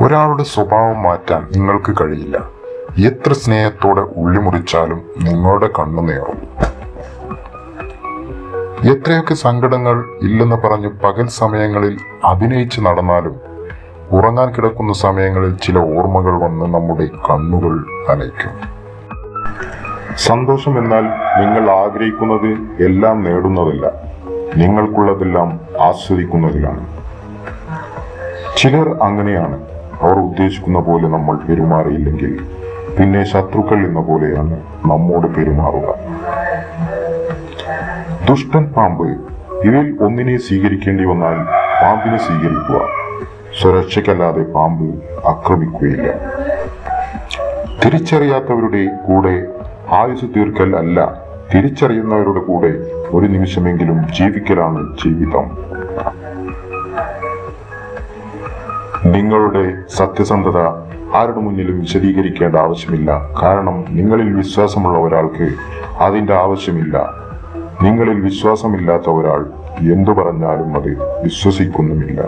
ഒരാളുടെ സ്വഭാവം മാറ്റാൻ നിങ്ങൾക്ക് കഴിയില്ല. എത്ര സ്നേഹത്തോടെ ഉള്ളിമുറിച്ചാലും നിങ്ങളുടെ കണ്ണു നേറും. എത്രയൊക്കെ സങ്കടങ്ങൾ ഇല്ലെന്ന് പറഞ്ഞ് പകൽ സമയങ്ങളിൽ അഭിനയിച്ച് നടന്നാലും ഉറങ്ങാൻ കിടക്കുന്ന സമയങ്ങളിൽ ചില ഓർമ്മകൾ വന്ന് നമ്മുടെ കണ്ണുകൾ നനയ്ക്കും. സന്തോഷം എന്നാൽ നിങ്ങൾ ആഗ്രഹിക്കുന്നത് എല്ലാം നേടുന്നതല്ല, നിങ്ങൾക്കുള്ളതെല്ലാം ആസ്വദിക്കുന്നതിലാണ്. ചിലർ അങ്ങനെയാണ്. അവർ ഉദ്ദേശിക്കുന്ന പോലെ നമ്മൾ പെരുമാറിയില്ലെങ്കിൽ പിന്നെ ശത്രുക്കൾ എന്ന പോലെയാണ് നമ്മോട് പെരുമാറുക. ദുഷ്ടൻ പാമ്പ്, ഇവയിൽ ഒന്നിനെ സ്വീകരിക്കേണ്ടി വന്നാൽ പാമ്പിനെ സ്വീകരിക്കുക. സുരക്ഷയ്ക്കല്ലാതെ പാമ്പ് ആക്രമിക്കുകയില്ല. തിരിച്ചറിയാത്തവരുടെ കൂടെ ആയുസ് തീർക്കൽ അല്ല, തിരിച്ചറിയുന്നവരുടെ കൂടെ ഒരു നിമിഷമെങ്കിലും ജീവിക്കലാണ് ജീവിതം. നിങ്ങളുടെ സത്യസന്ധത ആരുടെ മുന്നിലും വിശദീകരിക്കേണ്ട ആവശ്യമില്ല. കാരണം നിങ്ങളിൽ വിശ്വാസമുള്ള ഒരാൾക്ക് അതിന്റെ ആവശ്യമില്ല. നിങ്ങളിൽ വിശ്വാസമില്ലാത്ത ഒരാൾ എന്തു പറഞ്ഞാലും അത് വിശ്വസിക്കുന്നുമില്ല.